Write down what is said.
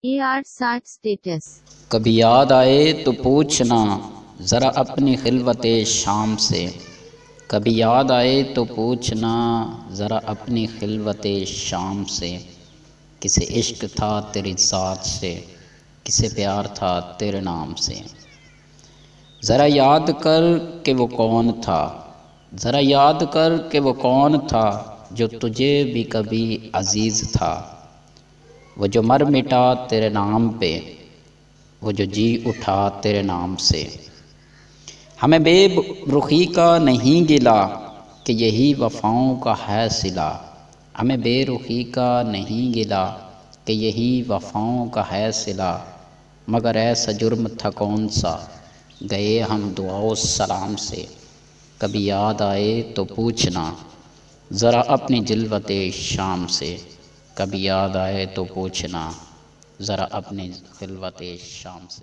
AR60 status. कभी याद आए तो पूछना ज़रा अपनी खिलवते शाम से। कभी याद आए तो पूछना ज़रा अपनी खिलवते शाम से। किसे इश्क था तेरी ज़ात से, किसे प्यार था तेरे नाम से। ज़रा याद कर कि वो कौन था, ज़रा याद कर कि वो कौन था जो तुझे भी कभी अजीज़ था। वो जो मर मिटा तेरे नाम पे, वो जो जी उठा तेरे नाम से। हमें बेरुखी का नहीं गिला कि यही वफ़ाओं का है सिला। हमें बेरुखी का नहीं गिला कि यही वफ़ाओं का है सिला। मगर ऐसा जुर्म था कौन सा, गए हम दुआओ सलाम से। कभी याद आए तो पूछना ज़रा अपनी जिलवते शाम से। कभी याद आए तो पूछना ज़रा अपनी खिलवते शाम से।